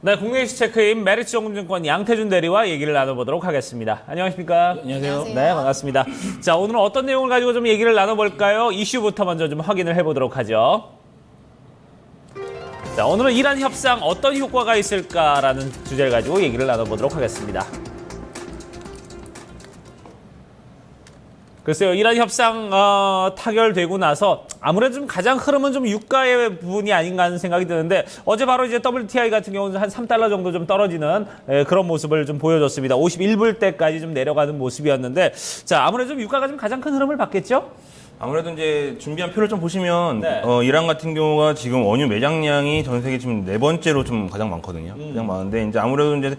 네, 국내 이슈 체크인 메리츠증권 양태준 대리와 얘기를 나눠보도록 하겠습니다. 안녕하십니까? 안녕하세요. 네, 반갑습니다. 자, 오늘은 어떤 내용을 가지고 좀 얘기를 나눠볼까요? 이슈부터 먼저 좀 확인을 해보도록 하죠. 자, 오늘은 이란 협상 어떤 효과가 있을까라는 주제를 가지고 얘기를 나눠보도록 하겠습니다. 글쎄요, 이란 협상 타결되고 나서 아무래도 좀 가장 흐름은 좀 유가의 부분이 아닌가 하는 생각이 드는데 어제 바로 이제 WTI 같은 경우는 한 3달러 정도 좀 떨어지는 그런 모습을 좀 보여줬습니다. 51불대까지 좀 내려가는 모습이었는데 자, 아무래도 좀 유가가 좀 가장 큰 흐름을 받겠죠? 아무래도 이제 준비한 표를 좀 보시면 네. 이란 같은 경우가 지금 원유 매장량이 전 세계 지금 4번째로 좀 가장 많거든요. 가장 많은데 이제 아무래도 이제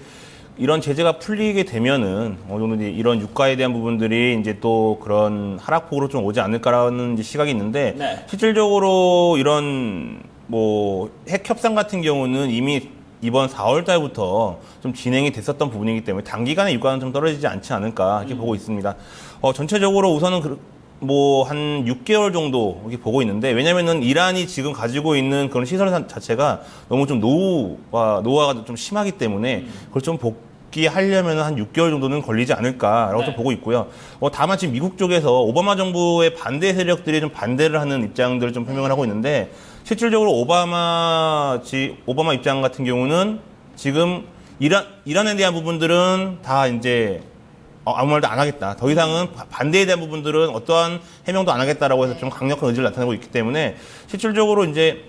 이런 제재가 풀리게 되면은 어느 정도 이제 이런 유가에 대한 부분들이 이제 또 그런 하락폭으로 좀 오지 않을까라는 이제 시각이 있는데 네. 실질적으로 이런 뭐 핵 협상 같은 경우는 이미 이번 4월 달부터 좀 진행이 됐었던 부분이기 때문에 단기간에 유가는 좀 떨어지지 않지 않을까 이렇게 보고 있습니다. 전체적으로 우선은 뭐 한 6개월 정도 이렇게 보고 있는데 왜냐면은 이란이 지금 가지고 있는 그런 시설 자체가 너무 좀 노후화가 좀 심하기 때문에 그걸 좀 복귀하려면 한 6개월 정도는 걸리지 않을까라고 좀 보고 있고요. 다만 지금 미국 쪽에서 오바마 정부의 반대 세력들이 좀 반대를 하는 입장들을 좀 표명을 하고 있는데 실질적으로 오바마 입장 같은 경우는 지금 이란에 대한 부분들은 다 이제 아무 말도 안 하겠다. 더 이상은 반대에 대한 부분들은 어떠한 해명도 안 하겠다라고 해서 좀 강력한 의지를 나타내고 있기 때문에 실질적으로 이제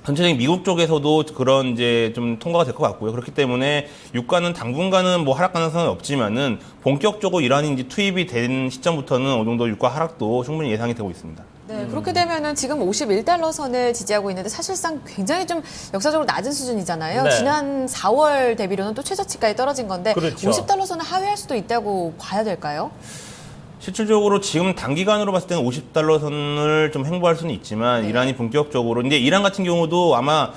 전체적인 미국 쪽에서도 그런 이제 좀 통과가 될 것 같고요. 그렇기 때문에 유가는 당분간은 뭐 하락 가능성은 없지만은 본격적으로 이란이 이제 투입이 된 시점부터는 어느 정도 유가 하락도 충분히 예상이 되고 있습니다. 네, 그렇게 되면은 지금 51달러 선을 지지하고 있는데 사실상 굉장히 좀 역사적으로 낮은 수준이잖아요. 네. 지난 4월 대비로는 또 최저치까지 떨어진 건데 그렇죠. 50달러 선을 하회할 수도 있다고 봐야 될까요? 실질적으로 지금 단기간으로 봤을 때는 50달러 선을 좀 횡보할 수는 있지만 이란이 본격적으로 이제 이란 같은 경우도 아마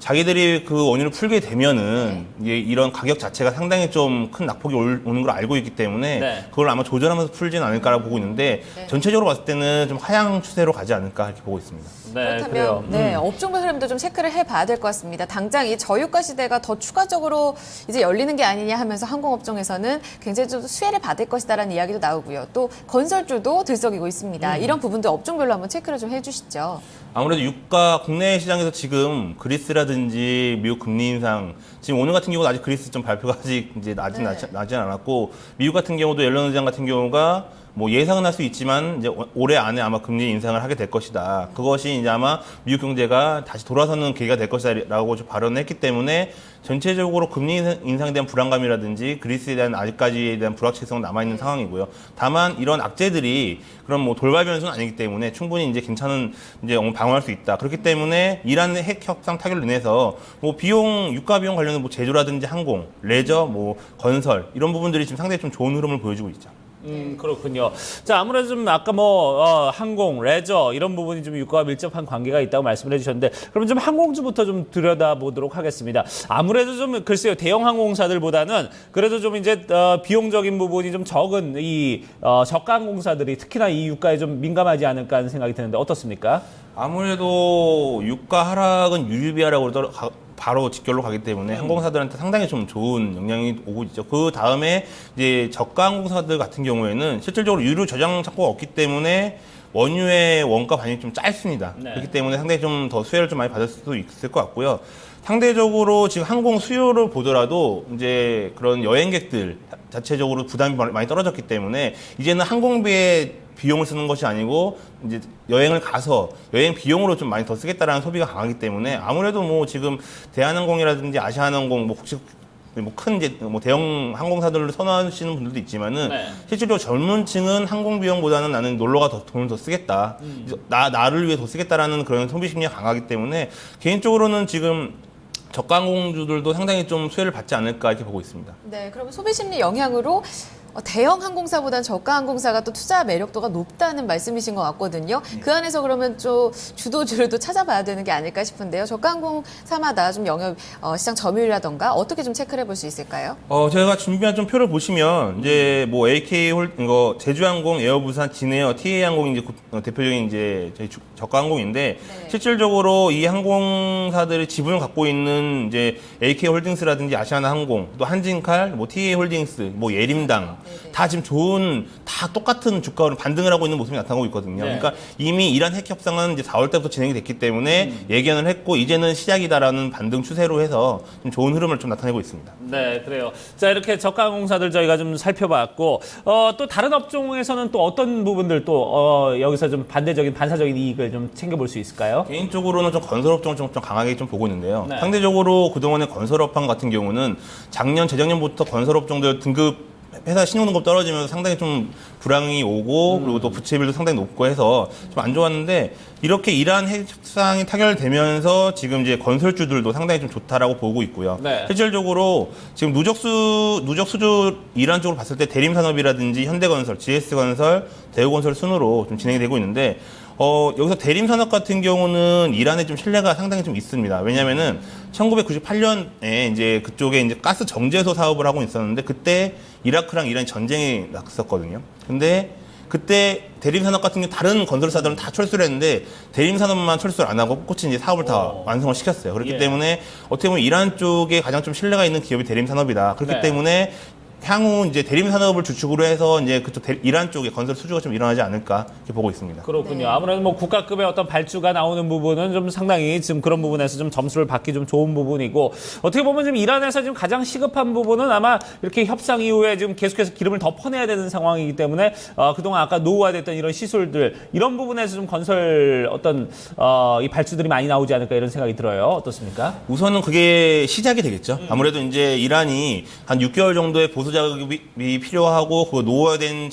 자기들이 그 원유를 풀게 되면은 이제 이런 가격 자체가 상당히 좀 큰 낙폭이 오는 걸 알고 있기 때문에 네. 그걸 아마 조절하면서 풀지는 않을까라고 보고 있는데 전체적으로 봤을 때는 좀 하향 추세로 가지 않을까 이렇게 보고 있습니다. 네, 그래요. 그렇다면 업종별 흐름도 좀 체크를 해봐야 될 것 같습니다. 당장 이 저유가 시대가 더 추가적으로 이제 열리는 게 아니냐 하면서 항공업종에서는 굉장히 좀 수혜를 받을 것이다라는 이야기도 나오고요. 또 건설주도 들썩이고 있습니다. 이런 부분도 업종별로 한번 체크를 좀 해주시죠. 아무래도 유가 국내 시장에서 지금 그리스라든지 미국 금리 인상 지금 오늘 같은 경우는 아직 그리스 좀 발표가 아직 이제 나지 않았고 미국 같은 경우도 옐런 의장 같은 경우가 뭐 예상은 할 수 있지만 이제 올해 안에 아마 금리 인상을 하게 될 것이다. 그것이 이제 아마 미국 경제가 다시 돌아서는 계기가 될 것이다라고 발언을 했기 때문에 전체적으로 금리 인상에 대한 불안감이라든지 그리스에 대한 아직까지에 대한 불확실성은 남아있는 상황이고요. 다만 이런 악재들이 그런 뭐 돌발 변수는 아니기 때문에 충분히 이제 괜찮은 이제 방어할 수 있다. 그렇기 때문에 이란 핵 협상 타결로 인해서 뭐 유가 비용 관련된 뭐 제조라든지 항공, 레저, 뭐 건설 이런 부분들이 지금 상당히 좀 좋은 흐름을 보여주고 있죠. 그렇군요. 자, 아무래도 좀 아까 항공, 레저 이런 부분이 좀 유가와 밀접한 관계가 있다고 말씀을 해주셨는데 그러면 좀 항공주부터 좀 들여다보도록 하겠습니다. 아무래도 좀 글쎄요, 대형 항공사들보다는 그래도 좀 이제 비용적인 부분이 좀 적은 이 저가 항공사들이 특히나 이 유가에 좀 민감하지 않을까 하는 생각이 드는데 어떻습니까? 아무래도 유가 하락은 유류비하라고 바로 직결로 가기 때문에 항공사들한테 상당히 좀 좋은 영향이 오고 있죠. 그 다음에 이제 저가 항공사들 같은 경우에는 실질적으로 유류 저장 창고가 없기 때문에 원유의 원가 반영이 좀 짧습니다. 네. 그렇기 때문에 상당히 좀 더 수혜를 좀 많이 받을 수도 있을 것 같고요. 상대적으로 지금 항공 수요를 보더라도 이제 그런 여행객들 자체적으로 부담이 많이 떨어졌기 때문에 이제는 항공비에 비용을 쓰는 것이 아니고 이제 여행을 가서 여행 비용으로 좀 많이 더 쓰겠다라는 소비가 강하기 때문에 아무래도 뭐 지금 대한항공이라든지 아시아나항공 큰 이제 대형 항공사들을 선호하시는 분들도 있지만은 실제로 젊은 층은 항공 비용보다는 나는 놀러가 돈을 더 쓰겠다. 나를 위해 더 쓰겠다라는 그런 소비 심리가 강하기 때문에 개인적으로는 지금 저가 항공주들도 상당히 좀 수혜를 받지 않을까 이렇게 보고 있습니다. 네, 그러면 소비심리 영향으로 대형 항공사보다는 저가 항공사가 또 투자 매력도가 높다는 말씀이신 것 같거든요. 그 안에서 그러면 좀 주도주를 또 찾아봐야 되는 게 아닐까 싶은데요. 저가 항공사마다 좀 영업 시장 점유율이라던가 어떻게 좀 체크를 해볼 수 있을까요? 제가 준비한 좀 표를 보시면 이제 뭐 AK 제주항공, 에어부산, 진에어, TA항공이 이제 대표적인 이제 저희 저가 항공인데 네. 실질적으로 이 항공사들이 지분을 갖고 있는 이제 AK홀딩스라든지 아시아나항공, 또 한진칼, 뭐 TA홀딩스, 뭐 예림당 네네. 다 지금 다 똑같은 주가로 반등을 하고 있는 모습이 나타나고 있거든요. 네. 그러니까 이미 이란 핵 협상은 이제 4월 때부터 진행이 됐기 때문에 예견을 했고 이제는 시작이다라는 반등 추세로 해서 좀 좋은 흐름을 좀 나타내고 있습니다. 네, 그래요. 자, 이렇게 저가 항공사들 저희가 좀 살펴봤고, 또 다른 업종에서는 또 어떤 부분들 또, 여기서 좀 반사적인 이익을 좀 챙겨볼 수 있을까요? 개인적으로는 좀 건설업종을 좀 강하게 좀 보고 있는데요. 네. 상대적으로 그동안의 건설업황 같은 경우는 작년, 재작년부터 건설업종들 등급 회사 신용등급 떨어지면서 상당히 좀 불황이 오고 그리고 또 부채비율도 상당히 높고 해서 좀 안 좋았는데 이렇게 이러한 협상이 타결되면서 지금 이제 건설주들도 상당히 좀 좋다라고 보고 있고요. 네. 실질적으로 지금 누적수주 이란 쪽으로 봤을 때 대림산업이라든지 현대건설, GS건설, 대우건설 순으로 좀 진행이 되고 있는데 여기서 대림산업 같은 경우는 이란에 좀 신뢰가 상당히 좀 있습니다. 왜냐면은 1998년에 이제 그쪽에 이제 가스 정제소 사업을 하고 있었는데 그때 이라크랑 이란이 전쟁이 났었거든요. 근데 그때 대림산업 같은 경우 다른 건설사들은 다 철수를 했는데 대림산업만 철수를 안 하고 꿋꿋이 이제 사업을 다 완성을 시켰어요. 그렇기 예. 때문에 어떻게 보면 이란 쪽에 가장 좀 신뢰가 있는 기업이 대림산업이다. 그렇기 네. 때문에 향후 이제 대림산업을 주축으로 해서 이제 그쪽 이란 쪽에 건설 수주가 좀 일어나지 않을까 이렇게 보고 있습니다. 그렇군요. 네. 아무래도 뭐 국가급의 어떤 발주가 나오는 부분은 좀 상당히 지금 그런 부분에서 좀 점수를 받기 좀 좋은 부분이고 어떻게 보면 지금 이란에서 지금 가장 시급한 부분은 아마 이렇게 협상 이후에 지금 계속해서 기름을 더 퍼내야 되는 상황이기 때문에 그동안 아까 노후화됐던 이런 시설들 이런 부분에서 좀 건설 어떤 이 발주들이 많이 나오지 않을까 이런 생각이 들어요. 어떻습니까? 우선은 그게 시작이 되겠죠. 아무래도 이제 이란이 한 6개월 정도의 보수 작업이 필요하고 그 노후화된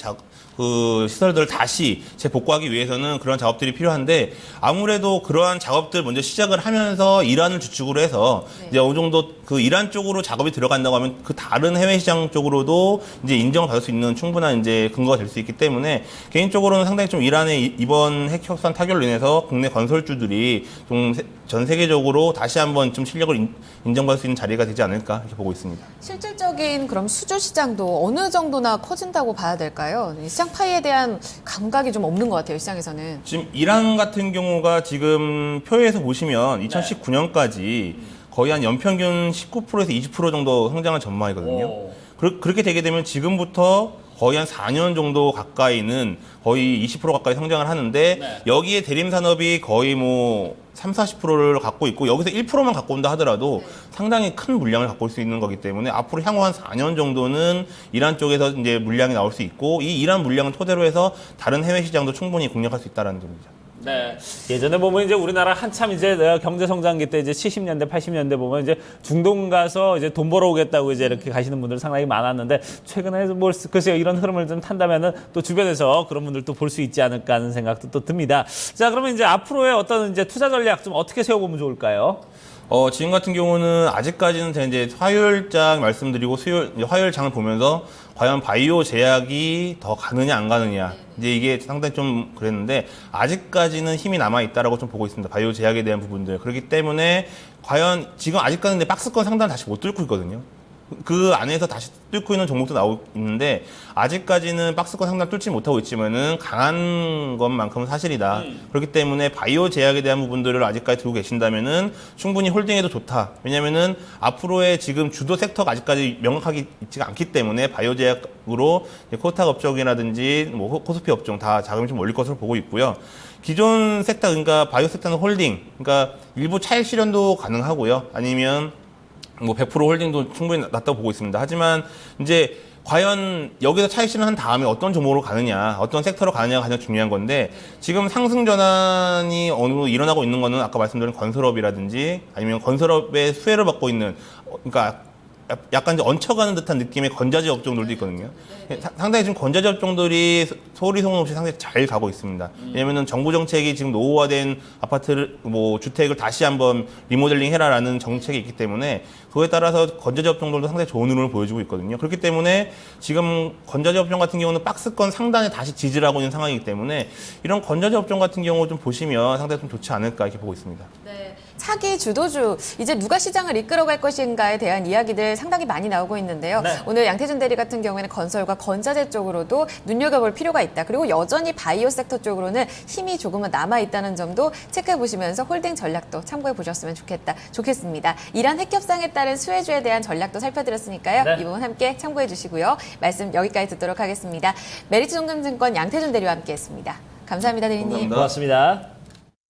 그 시설들을 다시 재복구하기 위해서는 그런 작업들이 필요한데 아무래도 그러한 작업들 먼저 시작을 하면서 이란을 주축으로 해서 네. 이제 어느 정도 그 이란 쪽으로 작업이 들어간다고 하면 그 다른 해외 시장 쪽으로도 이제 인정을 받을 수 있는 충분한 이제 근거가 될 수 있기 때문에 개인적으로는 상당히 좀 이란의 이번 핵 협상 타결로 인해서 국내 건설주들이 좀 전 세계적으로 다시 한번 좀 실력을 인정받을 수 있는 자리가 되지 않을까 이렇게 보고 있습니다. 실질적인 그럼 수주 시장도 어느 정도나 커진다고 봐야 될까요? 이 시장 파이에 대한 감각이 좀 없는 것 같아요, 시장에서는. 지금 이란 같은 경우가 지금 표에서 보시면 2019년까지 거의 한 연평균 19%에서 20% 정도 성장을 전망이거든요. 오. 그렇게 되게 되면 지금부터 거의 한 4년 정도 가까이는 거의 20% 가까이 성장을 하는데 네. 여기에 대림산업이 거의 뭐 30-40%를 갖고 있고 여기서 1%만 갖고 온다 하더라도 상당히 큰 물량을 갖고 올 수 있는 거기 때문에 앞으로 향후 한 4년 정도는 이란 쪽에서 이제 물량이 나올 수 있고 이 이란 물량을 토대로 해서 다른 해외 시장도 충분히 공략할 수 있다는 점이죠. 네. 예전에 보면 이제 우리나라 한참 이제 경제 성장기 때 이제 70년대, 80년대 보면 이제 중동 가서 이제 돈 벌어오겠다고 이제 이렇게 가시는 분들 상당히 많았는데 최근에 글쎄요 이런 흐름을 좀 탄다면은 또 주변에서 그런 분들도 볼 수 있지 않을까 하는 생각도 또 듭니다. 자, 그러면 이제 앞으로의 어떤 이제 투자 전략 좀 어떻게 세워보면 좋을까요? 지금 같은 경우는 아직까지는 제가 이제 화요일장 말씀드리고 화요일장을 보면서 과연 바이오 제약이 더 가느냐 안 가느냐 이제 이게 상당히 좀 그랬는데 아직까지는 힘이 남아 있다라고 좀 보고 있습니다. 바이오 제약에 대한 부분들 그렇기 때문에 과연 지금 아직까지는 근데 박스권 상단 다시 못 뚫고 있거든요. 그 안에서 다시 뚫고 있는 종목도 나오고 있는데 아직까지는 박스권 상단 뚫지 못하고 있지만은 강한 것만큼은 사실이다. 그렇기 때문에 바이오 제약에 대한 부분들을 아직까지 들고 계신다면은 충분히 홀딩해도 좋다. 왜냐면은 앞으로의 지금 주도 섹터가 아직까지 명확하게 있지가 않기 때문에 바이오 제약으로 코스닥 업종이라든지 뭐 코스피 업종 다 자금이 좀 몰릴 것으로 보고 있고요. 기존 섹터 그러니까 바이오 섹터는 홀딩, 그러니까 일부 차익 실현도 가능하고요. 아니면 뭐 100% 홀딩도 충분히 낫다고 보고 있습니다. 하지만 이제 과연 여기서 차익 실현한 다음에 어떤 종목으로 가느냐, 어떤 섹터로 가느냐가 가장 중요한 건데 지금 상승 전환이 어느 정도 일어나고 있는 거는 아까 말씀드린 건설업이라든지 아니면 건설업의 수혜를 받고 있는 그러니까 약간 이제 얹혀가는 듯한 느낌의 건자재 업종들도 있거든요. 상당히 지금 건자재 업종들이 소리 소문 없이 상당히 잘 가고 있습니다. 왜냐면은 정부 정책이 지금 노후화된 아파트를 뭐 주택을 다시 한번 리모델링 해라라는 정책이 있기 때문에 그거에 따라서 건자재 업종들도 상당히 좋은 흐름을 보여주고 있거든요. 그렇기 때문에 지금 건자재 업종 같은 경우는 박스권 상단에 다시 지지를 하고 있는 상황이기 때문에 이런 건자재 업종 같은 경우 좀 보시면 상당히 좀 좋지 않을까 이렇게 보고 있습니다. 네. 차기 주도주 이제 누가 시장을 이끌어갈 것인가에 대한 이야기들 상당히 많이 나오고 있는데요. 네. 오늘 양태준 대리 같은 경우에는 건설과 건자재 쪽으로도 눈여겨볼 필요가 있다. 그리고 여전히 바이오 섹터 쪽으로는 힘이 조금은 남아 있다는 점도 체크해 보시면서 홀딩 전략도 참고해 보셨으면 좋겠습니다. 이란 핵 협상에 따른 수혜주에 대한 전략도 살펴드렸으니까요. 네. 이 부분 함께 참고해 주시고요. 말씀 여기까지 듣도록 하겠습니다. 메리츠 송금증권 양태준 대리와 함께했습니다. 감사합니다, 대리님. 감사합니다. 고맙습니다.